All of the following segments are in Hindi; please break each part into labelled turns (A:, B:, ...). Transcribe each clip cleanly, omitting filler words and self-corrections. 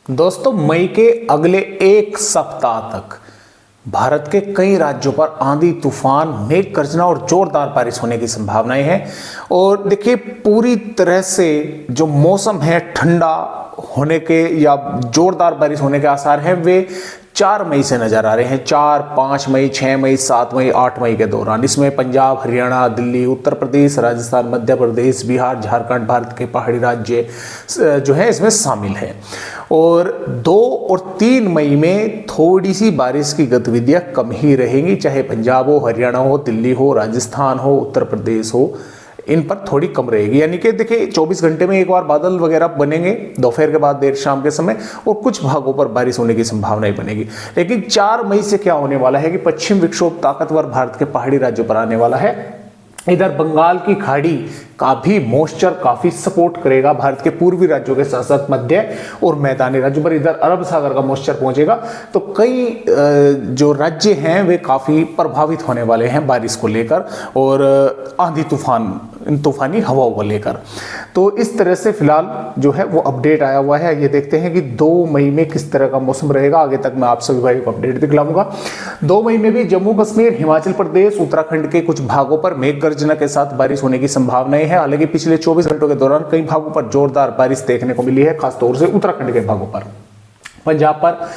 A: दोस्तों, मई के अगले एक सप्ताह तक भारत के कई राज्यों पर आंधी तूफान, मेघ गर्जना और जोरदार बारिश होने की संभावनाएं हैं। और देखिए, पूरी तरह से जो मौसम है ठंडा होने के या जोरदार बारिश होने के आसार हैं वे 4 मई से नजर आ रहे हैं। 4, 5 मई, 6 मई, 7 मई, 8 मई के दौरान इसमें पंजाब, हरियाणा, दिल्ली, उत्तर प्रदेश, राजस्थान, मध्य प्रदेश, बिहार, झारखंड, भारत के पहाड़ी राज्य जो है इसमें शामिल हैं। और 2 और 3 मई में थोड़ी सी बारिश की गतिविधियां कम ही रहेंगी, चाहे पंजाब हो, हरियाणा हो, दिल्ली हो, राजस्थान हो, उत्तर प्रदेश हो, इन पर थोड़ी कम रहेगी। यानी कि देखिए, 24 घंटे में एक बार बादल वगैरह बनेंगे दोपहर के बाद, देर शाम के समय, और कुछ भागों पर बारिश होने की संभावनाएं बनेगी। लेकिन 4 मई से क्या होने वाला है कि पश्चिम विक्षोभ ताकतवर भारत के पहाड़ी राज्यों पर आने वाला है। इधर बंगाल की खाड़ी का भी मॉइस्चर काफी सपोर्ट करेगा भारत के पूर्वी राज्यों के साथ साथ मध्य और मैदानी राज्यों पर। इधर अरब सागर का मॉइस्चर पहुंचेगा, तो कई जो राज्य हैं वे काफी प्रभावित होने वाले हैं बारिश को लेकर और आंधी तूफानी हवाओं को लेकर। तो इस तरह से फिलहाल जो है वो अपडेट आया हुआ है। ये देखते हैं कि 2 मई में किस तरह का मौसम रहेगा। आगे तक मैं आप सभी भाइयों को अपडेट दिखलाऊंगा। 2 मई में भी जम्मू कश्मीर, हिमाचल प्रदेश, उत्तराखंड के कुछ भागों पर मेघ गर्जना के साथ बारिश होने की संभावनाएं है। हालांकि पिछले 24 घंटों के दौरान कई भागों पर जोरदार बारिश देखने को मिली है, खासतौर से उत्तराखंड के भागों पर। पंजाब पर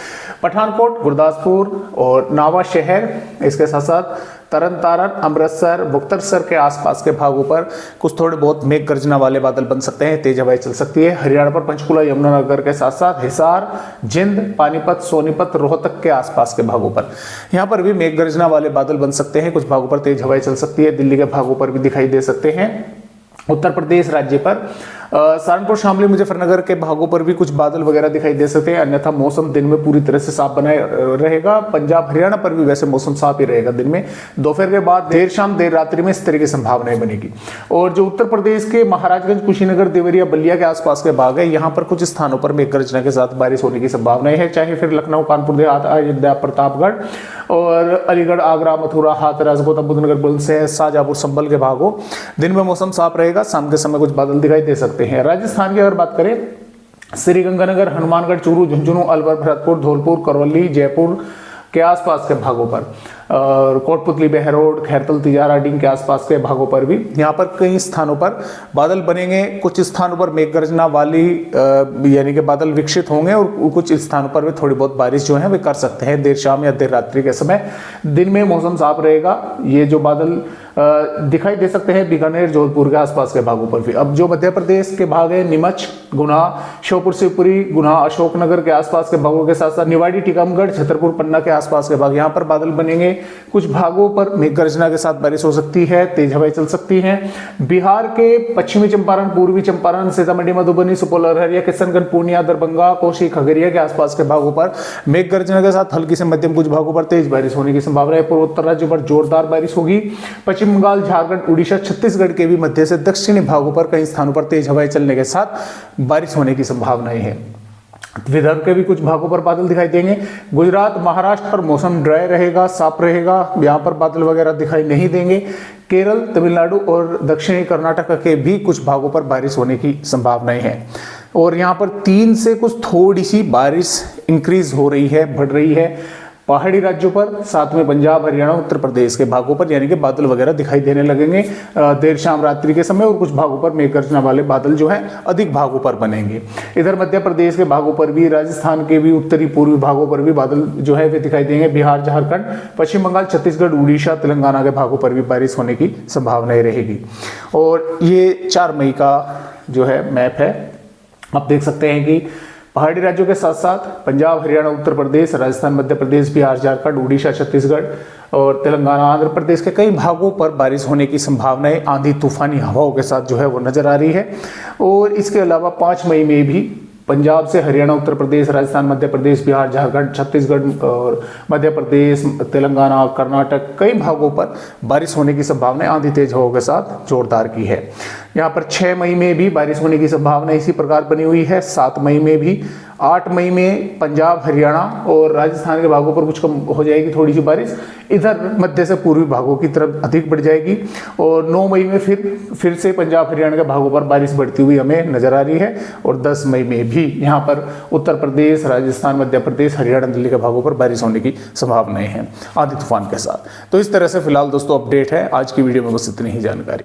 A: पठानकोट, गुरदासपुर और नावा शहर, इसके साथ साथ तरन तारण, अमृतसर, मुक्तसर के आसपास के भागों पर कुछ थोड़े बहुत मेघ गर्जना वाले बादल बन सकते हैं, तेज हवाएं चल सकती है। हरियाणा पर पंचकुला, यमुनानगर के साथ साथ हिसार, जिंद, पानीपत, सोनीपत, रोहतक के आसपास के भागों पर यहां पर भी मेघ गर्जना वाले बादल बन सकते हैं। कुछ भागों पर तेज हवाएं चल सकती है। दिल्ली के भागों पर भी दिखाई दे सकते हैं। उत्तर प्रदेश राज्य पर सहारनपुर, शामली, मुजफ्फरनगर के भागों पर भी कुछ बादल वगैरह दिखाई दे सकते हैं। अन्यथा मौसम दिन में पूरी तरह से साफ बनाए रहेगा। पंजाब, हरियाणा पर भी वैसे मौसम साफ ही रहेगा दिन में। दोपहर के बाद देर शाम, देर रात्रि में इस तरह की संभावनाएं बनेगी। और जो उत्तर प्रदेश के महाराजगंज, कुशीनगर, देवरिया, बलिया के आसपास के भाग है, यहाँ पर कुछ स्थानों पर मेघ गर्जना के साथ बारिश होने की संभावनाएं है। चाहे फिर लखनऊ, कानपुर देहात, अयोध्या, प्रतापगढ़ और अलीगढ़, आगरा, मथुरा, हाथरस, गौतम बुद्ध नगर, बुलंदशहर, शाहजहांपुर, संभल के भाग हो, दिन में मौसम साफ रहेगा। शाम के समय कुछ बादल दिखाई दे सकते हैं। राजस्थान की अगर बात करें, श्रीगंगानगर, हनुमानगढ़, चूरू, झुंझुनू, अलवर, भरतपुर, धौलपुर, करौली, जयपुर के आसपास के भागों पर और कोटपुतली, बहरोड, खैरतल, तिजारा, डींग के आसपास के भागों पर भी यहाँ पर कई स्थानों पर बादल बनेंगे। कुछ स्थानों पर मेघ गर्जना वाली यानी कि बादल विकसित होंगे और कुछ स्थानों पर वे थोड़ी बहुत बारिश जो है वे कर सकते हैं देर शाम या देर रात्रि के समय। दिन में मौसम साफ रहेगा। ये जो बादल दिखाई दे सकते हैं बीकानेर, जोधपुर के आसपास के भागों पर भी। अब जो मध्य प्रदेश के भाग है, नीमच, गुना, श्योपुर, शिवपुरी, गुना, अशोकनगर के आसपास के भागों के साथ साथ निवाड़ी, टीकमगढ़, छतरपुर, पन्ना के आसपास के भाग, यहाँ पर बादल बनेंगे। कुछ भागों पर मेघ गर्जना के साथ बारिश हो सकती है, तेज हवाएं चल सकती हैं। बिहार के पश्चिमी चंपारण, पूर्वी चंपारण, सीतामढ़ी, मधुबनी, सुपौल, अररिया, किशनगंज, पूर्णिया, दरभंगा, कोसी, खगड़िया के आसपास के भागों पर मेघ गर्जना के साथ हल्की से मध्यम, कुछ भागों पर तेज बारिश होने की संभावना है। पूर्वोत्तर राज्यों पर जोरदार बारिश होगी। पश्चिम बंगाल, झारखंड, उड़ीसा, छत्तीसगढ़ के भी मध्य से दक्षिणी भागों पर कई स्थानों पर तेज हवाएं चलने के साथ बारिश होने की संभावनाएं हैं। विदर्भ के भी कुछ भागों पर बादल दिखाई देंगे। गुजरात, महाराष्ट्र पर मौसम ड्राई रहेगा, साफ रहेगा, यहाँ पर बादल वगैरह दिखाई नहीं देंगे। केरल, तमिलनाडु और दक्षिणी कर्नाटक के भी कुछ भागों पर बारिश होने की संभावनाएं हैं। और यहाँ पर 3 से कुछ थोड़ी सी बारिश इंक्रीज हो रही है, बढ़ रही है पहाड़ी राज्यों पर, साथ में पंजाब, हरियाणा, उत्तर प्रदेश के भागों पर, यानी कि बादल वगैरह दिखाई देने लगेंगे देर शाम रात्रि के समय। और कुछ भागों पर मेघ गर्जना वाले बादल जो हैं अधिक भागों पर बनेंगे। इधर मध्य प्रदेश के भागों पर भी, राजस्थान के भी उत्तरी पूर्वी भागों पर भी बादल जो है वे दिखाई देंगे। बिहार, झारखंड, पश्चिम बंगाल, छत्तीसगढ़, उड़ीसा, तेलंगाना के भागों पर भी बारिश होने की संभावनाएं रहेगी। और ये 4 मई का जो है मैप है। आप देख सकते हैं कि पहाड़ी राज्यों के साथ साथ पंजाब, हरियाणा, उत्तर प्रदेश, राजस्थान, मध्य प्रदेश, बिहार, झारखंड, उड़ीसा, छत्तीसगढ़ और तेलंगाना, आंध्र प्रदेश के कई भागों पर बारिश होने की संभावनाएं आंधी तूफानी हवाओं के साथ जो है वो नजर आ रही है। और इसके अलावा 5 मई में भी पंजाब से हरियाणा, उत्तर प्रदेश, राजस्थान, मध्य प्रदेश, बिहार, झारखंड, छत्तीसगढ़ और मध्य प्रदेश, तेलंगाना, कर्नाटक कई भागों पर बारिश होने की संभावना आंधी तेज हवाओं के साथ जोरदार की है। यहाँ पर 6 मई में भी बारिश होने की संभावना इसी प्रकार बनी हुई है। 7 मई में भी, 8 मई में पंजाब, हरियाणा और राजस्थान के भागों पर कुछ कम हो जाएगी थोड़ी सी बारिश, इधर मध्य से पूर्वी भागों की तरफ अधिक बढ़ जाएगी। और 9 मई में फिर से पंजाब, हरियाणा के भागों पर बारिश बढ़ती हुई हमें नजर आ रही है। और 10 मई में भी यहाँ पर उत्तर प्रदेश, राजस्थान, मध्य प्रदेश, हरियाणा, दिल्ली के भागों पर बारिश होने की संभावनाएं हैं आंधी तूफान के साथ। तो इस तरह से फिलहाल दोस्तों अपडेट है। आज की वीडियो में बस इतनी ही जानकारी।